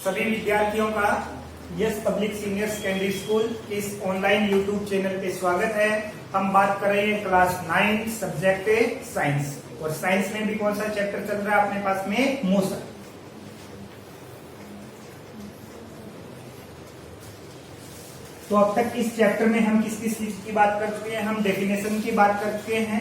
सभी विद्यार्थियों का yes public senior secondary school इस ऑनलाइन यूट्यूब चैनल पे स्वागत है। हम बात कर रहे हैं क्लास 9 सब्जेक्ट साइंस, और साइंस में भी कौन सा चैप्टर चल रहा है अपने पास में? मोशन। तो अब तक इस चैप्टर में हम किस किस चीज की बात कर चुके हैं? हम डेफिनेशन की बात कर चुके हैं,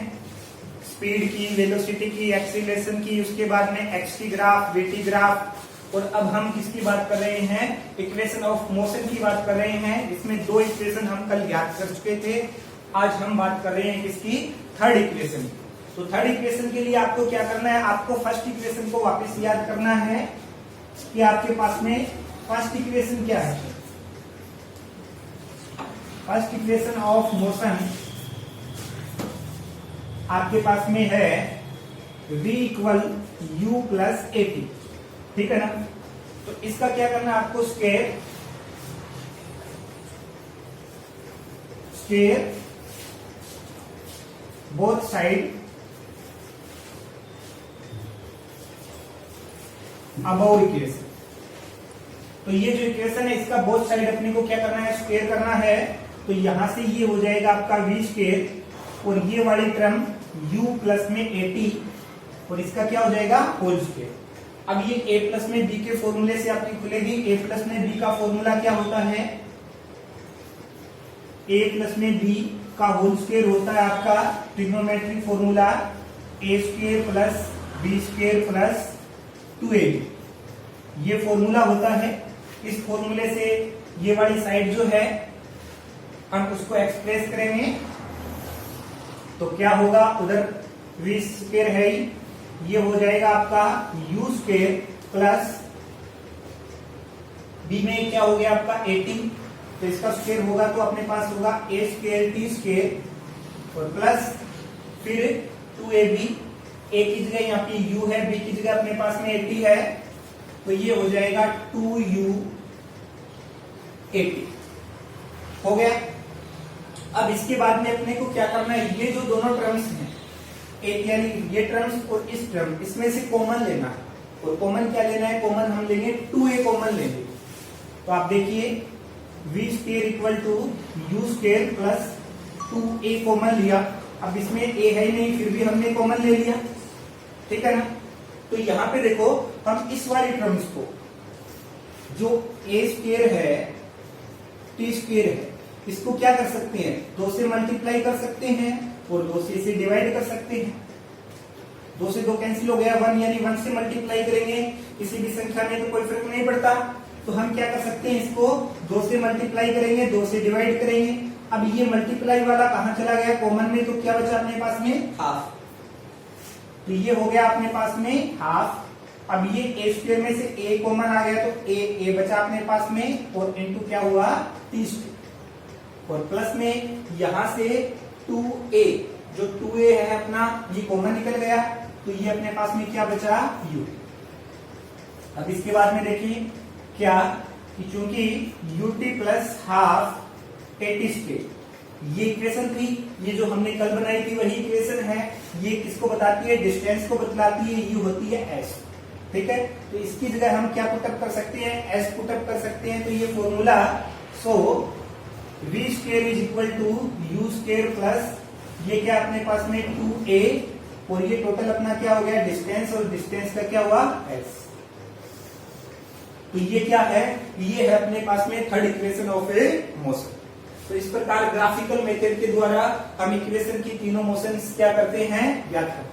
स्पीड की, वेलोसिटी की, एक्सीलरेशन की, उसके बाद में एक्स-टी ग्राफ, वी-टी ग्राफ, और अब हम किसकी बात कर रहे हैं? इक्वेशन ऑफ मोशन की बात कर रहे हैं। इसमें दो इक्वेशन हम कल याद कर चुके थे, आज हम बात कर रहे हैं किसकी? Third equation. तो थर्ड इक्वेशन के लिए आपको क्या करना है? आपको फर्स्ट इक्वेशन को वापस याद करना है कि आपके पास में फर्स्ट इक्वेशन क्या है। फर्स्ट इक्वेशन ऑफ मोशन आपके पास में है v equal u plus A T, ठीक है ना? तो इसका क्या करना है आपको? Square both side above equation. तो ये जो इक्वेशन है इसका बोथ साइड अपने को क्या करना है? स्क्वायर करना है। तो यहां से ये हो जाएगा आपका v स्क्वायर, और ये वाली टर्म u प्लस में ए टी, और इसका क्या हो जाएगा? Whole square. अब ये a प्लस में b के फॉर्मूले से आपकी खुलेगी। a प्लस में b का फॉर्मूला क्या होता है? a प्लस में b का होल स्क्वायर होता है आपका trigonometric formula a square plus b square plus 2ab। ये फॉर्मूला होता है। इस फॉर्मूले से ये वाली साइड जो है हम उसको एक्सप्रेस करेंगे तो क्या होगा? उधर v स्क्वायर है ही, ये हो जाएगा आपका u स्क्वायर प्लस b में क्या हो गया आपका 80, तो इसका स्क्वायर होगा तो अपने पास होगा a स्क्वायर t स्क्वायर और प्लस फिर 2ab। a की जगह यहाँ पे u है, b की जगह अपने पास में 80 है, तो ये हो जाएगा 2u 80 हो गया। अब इसके बाद में अपने को क्या करना है? ये जो दोनों टर्म्स हैं, एक यानी ये टर्म्स और इस टर्म, इसमें से कॉमन लेना है। और कॉमन क्या लेना है? कॉमन हम लेंगे 2a कॉमन लेंगे। तो आप देखिए v square equal to u square plus 2a common लिया। अब इसमें a है ही नहीं, फिर भी हमने कॉमन ले लिया, ठीक है ना? तो यहां पे देखो, हम इस वाली टर्म्स को जो a स्क्वायर है t स्क्वायर है, इसको क्या कर सकते हैं? 2 से मल्टीप्लाई कर सकते हैं और 2 से इसे डिवाइड कर सकते हैं। 2 से 2 कैंसिल हो गया, 1 यानी 1 से मल्टीप्लाई करेंगे किसी भी संख्या में तो कोई फर्क नहीं पड़ता। तो हम क्या कर सकते हैं? इसको 2 से मल्टीप्लाई करेंगे, 2 से डिवाइड करेंगे। अब ये मल्टीप्लाई वाला कहां चला गया? कॉमन में। तो क्या बचा अपने पास में? हाफ। तो ये हो गया अपने पास में हाफ। अब ये ए स्क्वायर में से a कॉमन आ गया, तो a बचा अपने पास में, और इनटू क्या हुआ? टी स्क्वायर, और प्लस में यहां से 2a, जो 2a है अपना, ये कॉमन निकल गया, तो ये अपने पास में क्या बचा? u। अब इसके बाद में देखिए क्या कि चूंकि ut plus half A T square ये इक्वेशन थी, ये जो हमने कल बनाई थी वही इक्वेशन है। ये किसको बताती है? डिस्टेंस को बतलाती है, u होती है s, ठीक है? तो इसकी जगह हम क्या पुटअप कर सकते हैं? s पुटअप कर सकते हैं। तो ये formula, so v square is equal to u square plus ये क्या अपने पास में 2a, और ये टोटल अपना क्या हो गया? डिस्टेंस, और डिस्टेंस का क्या हुआ? s। तो ये क्या है? ये है अपने पास में third equation of A motion. तो इस प्रकार ग्राफिकल मेथड के द्वारा हम इक्वेशन की तीनों मोशंस क्या करते हैं? ज्ञात करते हैं।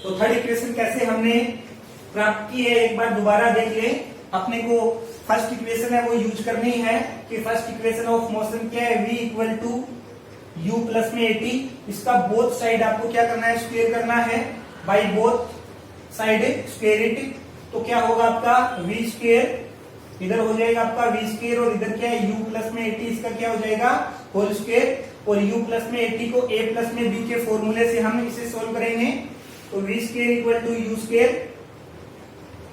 तो थर्ड इक्वेशन कैसे हमने प्राप्त की है एक बार दोबारा देख ले। अपने को फर्स्ट इक्वेशन है वो यूज करनी है कि फर्स्ट इक्वेशन ऑफ मोशन क्या है? v equal to u plus में 80। इसका बोथ साइड आपको क्या करना है? स्क्वायर करना है। By both side square it, तो क्या होगा आपका? v स्क्वायर इधर हो जाएगा आपका v स्क्वायर, और इधर क्या है? u प्लस में 80, इसका क्या हो जाएगा? Whole square. और u प्लस में 80 को a प्लस में b के फॉर्मूले से हम इसे सोल्व करेंगे। तो v square equal to u square,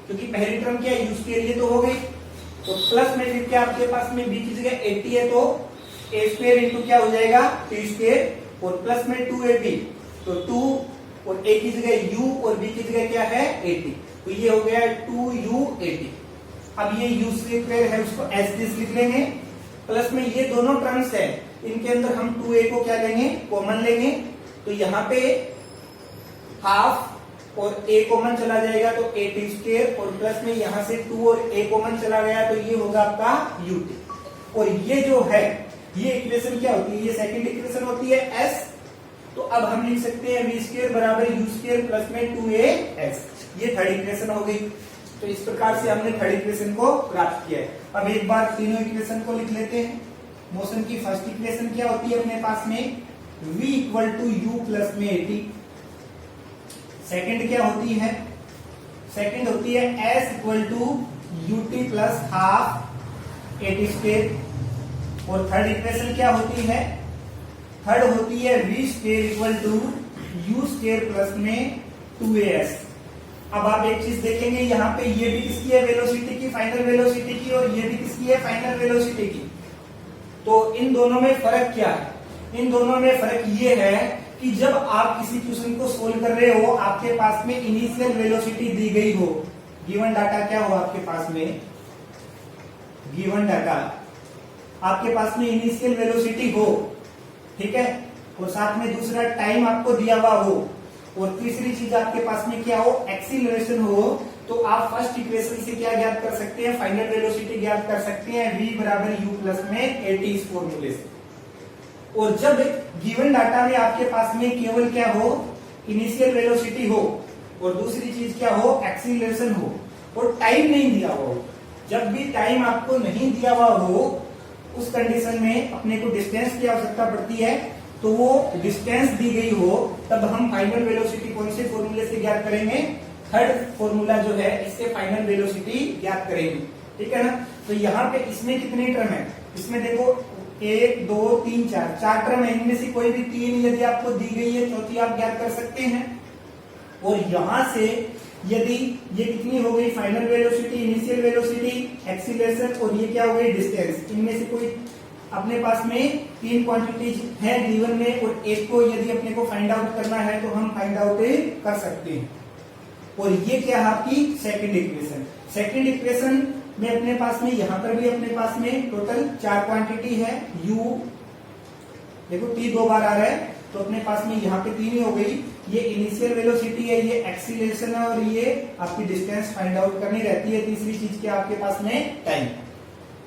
क्योंकि पहली टर्म क्या है? u स्क्वायर, ये तो हो गई। तो प्लस में फिर क्या आपके पास में b की जगह 80 है, तो a स्क्वायर इंटू क्या हो जाएगा? t स्क्वायर, और प्लस में 2ab, तो 2 और a की जगह u और b की जगह क्या है? 80। तो ये हो गया 2u80। अब ये u स्क्वायर है उसको एज दिस लिख लेंगे, प्लस में ये दोनों टर्म्स है, इनके अंदर हम 2a को क्या लेंगे, कॉमन लेंगे। तो यहाँ पे हाफ और a कॉमन चला जाएगा तो a स्क्वायर, और प्लस में यहाँ से 2 और a कॉमन चला गया तो ये होगा आपका ut। और ये जो है ये इक्वेशन क्या होती है, ये सेकंड इक्वेशन होती है s। तो अब हम लिख सकते हैं v स्क्वायर बराबर u स्क्वायर प्लस में 2as, ये थर्ड इक्वेशन हो गई। तो इस प्रकार से हमने थर्ड इक्वेशन को प्राप्त किया है। अब एक बार तीनों इक्वेशन को लिख लेते हैं। मोशन की फर्स्ट इक्वेशन क्या होती है अपने पास में, v equal to u plus में 80। सेकंड क्या होती है, सेकंड होती है s equal to ut plus half 80 square. और थर्ड इक्वेशन क्या होती है, थर्ड होती है v square equal to u square plus में 2as। अब आप एक चीज देखेंगे, यहाँ पे ये भी किसकी है, वेलोसिटी की, फाइनल वेलोसिटी की, और ये भी किसकी है, फाइनल वेलोसिटी की। तो इन दोनों में फर्क क्या है, इन दोनों में फर्क ये है कि जब आप किसी क्वेश्चन को सोल्व कर रहे हो, आपके पास में इनिशियल वेलोसिटी दी गई हो, गिवन डाटा क्या हो आपके पास में, गिवन डाटा आपके पास में इनिशियल वेलोसिटी हो, ठीक है, और साथ में दूसरा टाइम आपको दिया हुआ हो, और तीसरी चीज आपके पास में क्या हो, एक्सीलरेशन हो, तो आप फर्स्ट इक्वेशन से क्या ज्ञात कर सकते हैं, फाइनल वेलोसिटी ज्ञात कर सकते हैं, v बराबर u प्लस में 80 इस फॉर्मूले से। और जब गिवन डाटा में आपके पास में केवल क्या हो, इनिशियल वेलोसिटी हो, और दूसरी चीज क्या हो, एक्सीलरेशन हो, और टाइम नहीं दिया हुआ हो, जब भी टाइम आपको नहीं दिया हुआ हो उस कंडीशन में अपने को डिस्टेंस की आवश्यकता पड़ती है। तो वो डिस्टेंस दी गई हो तब हम फाइनल वेलोसिटी कौन से फॉर्मूले से ज्ञात करेंगे, थर्ड फॉर्मूला जो है इससे फाइनल वेलोसिटी ज्ञात करेंगे, ठीक है ना। तो यहाँ पे इसमें कितनी टर्म है, इसमें देखो 1 2 3 4 टर्म है, इनमें से कोई भी 3 यदि आपको दी गई है, चौथी आप ज्ञात कर सकते हैं। और यहां से यदि ये कितनी हो गई, final velocity, initial velocity, acceleration, और ये क्या हो गई, डिस्टेंस, इनमें से कोई अपने पास में 3 क्वांटिटीज है गिवन में, और एक को यदि अपने को फाइंड आउट करना है तो हम फाइंड आउट कर सकते हैं। और ये क्या है आपकी सेकंड इक्वेशन। सेकंड इक्वेशन में अपने पास में, यहां पर भी अपने पास में टोटल 4 क्वांटिटी है, u देखो t 2 बार आ रहा है, तो अपने पास में यहाँ पे 3 ही हो गई। ये इनिशियल वेलोसिटी है, ये एक्सीलरेशन है, और ये आपकी डिस्टेंस फाइंड आउट करनी रहती है। तीसरी चीज क्या आपके पास में, टाइम।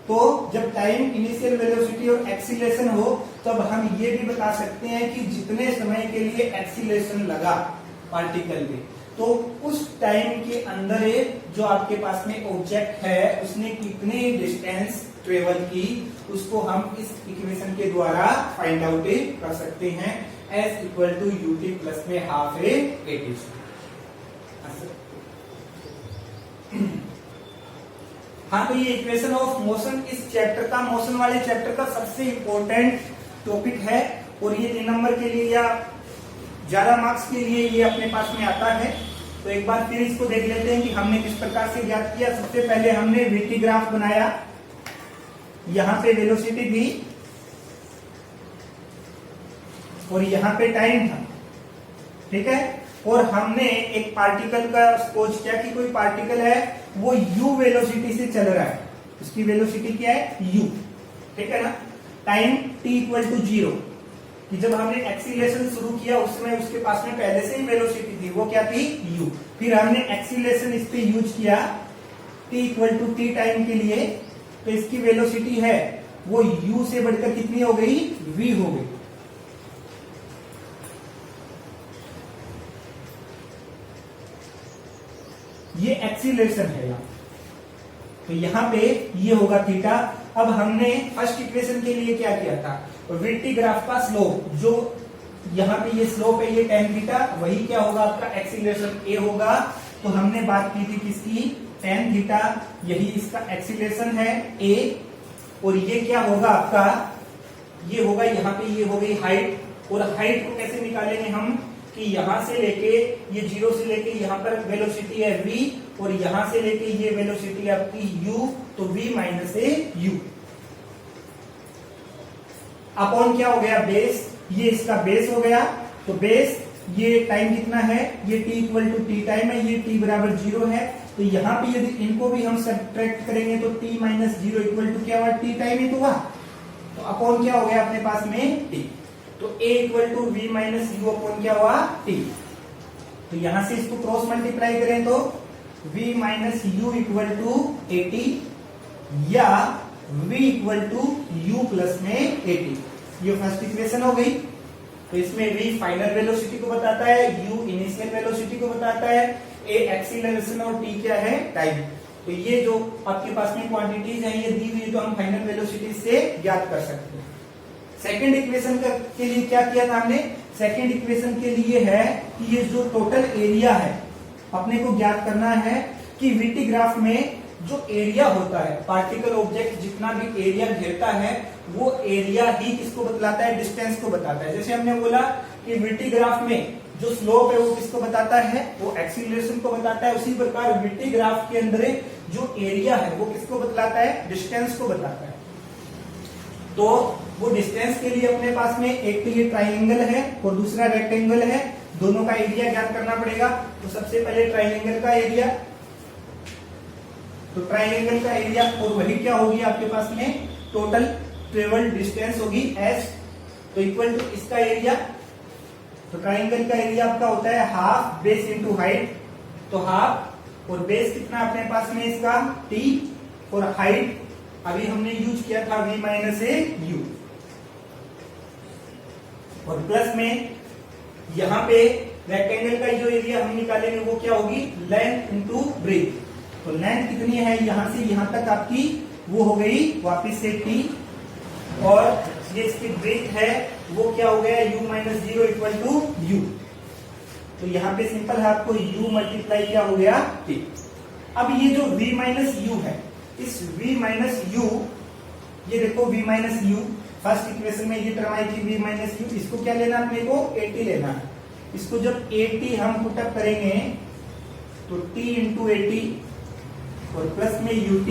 तो जब टाइम, इनिशियल वेलोसिटी और एक्सीलरेशन हो तब हम ये भी बता सकते हैं कि जितने समय के लिए एक्सीलरेशन लगा पार्टिकल में, तो उस टाइम के अंदर जो आपके पास में ऑब्जेक्ट है उसने कितनी डिस्टेंस ट्रेवल की, उसको हम इस इक्वेशन के द्वारा फाइंड आउट कर सकते हैं, s equal to ut plus में हाफ a 80। हाँ, तो ये इक्वेशन ऑफ मोशन इस चैप्टर का, मोशन वाले चैप्टर का सबसे इंपॉर्टेंट टॉपिक है, और ये 3 नंबर के लिए या ज्यादा मार्क्स के लिए ये अपने पास में आता है। तो एक बार फिर इसको देख लेते हैं कि हमने किस प्रकार से ज्ञात किया। सबसे पहले हमने वीटी ग्राफ बनाया, यहां पे वेलोसिटी थी और यहाँ पे टाइम था, ठीक है। और हमने एक पार्टिकल का सपोज किया कि कोई पार्टिकल है वो u वेलोसिटी से चल रहा है, उसकी वेलोसिटी क्या है, u, ठीक है ना। टाइम t इक्वल टू 0, कि जब हमने एक्सीलरेशन शुरू किया उस समय उसके पास में पहले से ही वेलोसिटी थी, वो क्या थी, u। फिर हमने एक्सीलरेशन इस पे यूज किया t equal to t time के लिए, तो इसकी वेलोसिटी है वो u से बढ़कर कितनी हो गई, v हो गई। ये एक्सीलरेशन है यहाँ, तो यहाँ पे ये होगा थीटा। अब हमने फर्स्ट इक्वेशन के लिए क्या किया था, वीटी ग्राफ का स्लोप, जो यहाँ पे ये स्लोप है, ये tan थीटा, वही क्या होगा आपका एक्सीलरेशन a होगा। तो हमने बात की थी किसकी, tan थीटा, यही इसका एक्सीलरेशन है a, और ये क्या होगा आपका, ये होगा यहाँ पे, ये हो गई हाइट। और हाइट को कैसे निकालेंगे हम, कि यहां से लेके ये 0 से लेके यहां पर वेलोसिटी है v, और यहां से लेके ये वेलोसिटी आपकी u, तो v माइनस ए u अपॉन क्या हो गया, बेस, ये इसका बेस हो गया। तो बेस ये टाइम कितना है, ये t equal to t time है, ये t बराबर 0 है। तो यहाँ पे यदि इनको भी हम सब्ट्रैक्ट करेंगे तो t माइनस 0 इक्वल टू क्या हुआ, t टाइम ही तो हुआ। तो अपॉन क्या हो गया अपने पास में t। तो a equal to v minus u upon क्या हुआ t। तो यहां से इसको क्रॉस मल्टीप्लाई करें तो v minus u equal to a t या v equal to u plus में ए टी। ये फर्स्ट इक्वेशन हो गई। तो इसमें v फाइनल वेलोसिटी को बताता है, u इनिशियल वेलोसिटी को बताता है, a एक्सीलरेशन और t क्या है, टाइम। तो ये जो आपके पास में क्वांटिटीज हैं ये दी हुई है, तो हम फाइनल वेलोसिटी से ज्ञात कर सकते हैं। सेकंड इक्वेशन के लिए क्या किया था हमने, सेकंड इक्वेशन के लिए है कि ये जो टोटल एरिया है अपने को ज्ञात करना है कि वीटी ग्राफ में जो एरिया होता है, पार्टिकल ऑब्जेक्ट जितना भी एरिया घेरता है वो एरिया ही किसको बतलाता है, डिस्टेंस को बताता है। जैसे हमने बोला कि वीटी ग्राफ में जो स्लोप है वो किसको बताता है, वो एक्सीलरेशन को बताता है। उसी प्रकार वीटी ग्राफ के अंदर जो एरिया है वो किसको बतलाता है, डिस्टेंस को बताता है। तो वो डिस्टेंस के लिए अपने पास में एक तो ये ट्राइंगल है और दूसरा रेक्टेंगल है, दोनों का एरिया ज्ञात करना पड़ेगा। तो सबसे पहले ट्राइंगल का एरिया, तो ट्राइंगल का एरिया और वही क्या होगी आपके पास में टोटल ट्रेवल डिस्टेंस होगी s, तो इक्वल टू इसका एरिया। तो ट्राइंगल का एरिया आपका होता है हाफ बेस इंटू हाइट। तो हाफ और बेस कितना अपने पास में इसका t और हाइट अभी हमने यूज किया था v माइनस ए यू, और प्लस में यहां पे रेक्टेंगल का जो एरिया हम निकालेंगे वो क्या होगी, लेंथ इंटू ब्रेथ। तो लेंथ कितनी है यहां से यहां तक आपकी, वो हो गई वापिस से t, और ये इसकी ब्रेथ है वो क्या हो गया u minus 0 equal to u. तो यहाँ पे सिंपल है आपको u मल्टीप्लाई क्या हो गया t। अब ये जो v माइनस यू है, इस v माइनस यू, ये देखो v minus you first equation में ये टर्म आई थी v माइनस यू, इसको क्या लेना अपने को 80 लेना है। इसको जब 80 हम पुटअप करेंगे तो t इंटू 80 और प्लस में ut,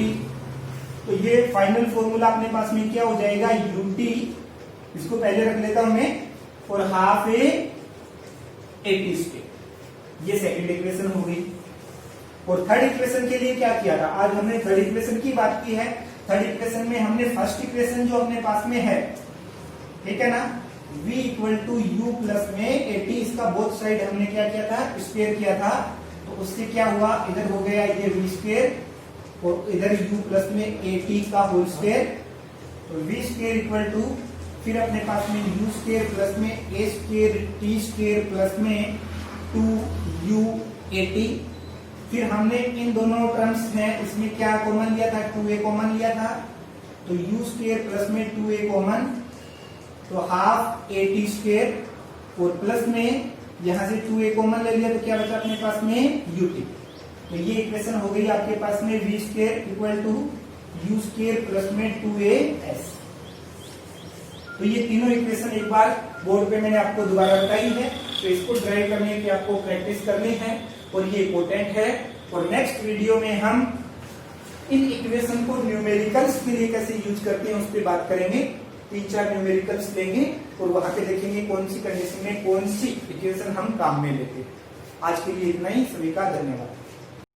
तो ये फाइनल फॉर्मूला अपने पास में क्या हो जाएगा ut, इसको पहले रख लेता हूं मैं, और हाफ ए 80 स्क्वायर। ये सेकंड इक्वेशन हो गई। और थर्ड इक्वेशन के लिए क्या किया था, आज हमने थर्ड इक्वेशन की बात की है। थर्ड इक्वेशन में हमने फर्स्ट इक्वेशन जो अपने पास में है, ठीक है ना, v equal to u plus में 80, इसका बोथ साइड हमने क्या किया था, स्क्वायर किया था। तो उससे क्या हुआ, इधर हो गया ये v स्क्वायर और इधर u प्लस में 80 का होल स्क्वायर। तो v स्क्वायर इक्वल टू फिर अपने पास में u स्क्वायर प्लस में a square t square plus में 2u 80। फिर हमने इन दोनों टर्म्स हैं इसमें क्या कॉमन लिया था, 2a कॉमन लिया था। तो u स्क्वायर प्लस में 2a कॉमन, तो हाफ 80 स्क्वायर और प्लस में यहां से 2a कॉमन ले लिया तो क्या बचा अपने पास में ut। तो ये इक्वेशन हो गई आपके पास में v square equal to u square plus में 2as। तो ये तीनों इक्वेशन एक बार बोर्ड पे मैंने आपको दोबारा बताई है, तो इसको ड्राइव करने की आपको प्रैक्टिस करनी है और ये इम्पोर्टेंट है। और नेक्स्ट वीडियो में हम इन इक्वेशन को न्यूमेरिकल्स के लिए कैसे यूज करते हैं उस पर बात करेंगे। 3-4 न्यूमेरिकल्स लेंगे और वहां पे देखेंगे कौन सी कंडीशन में कौन सी इक्वेशन हम काम में लेते हैं। आज के लिए इतना ही, सभी का धन्यवाद।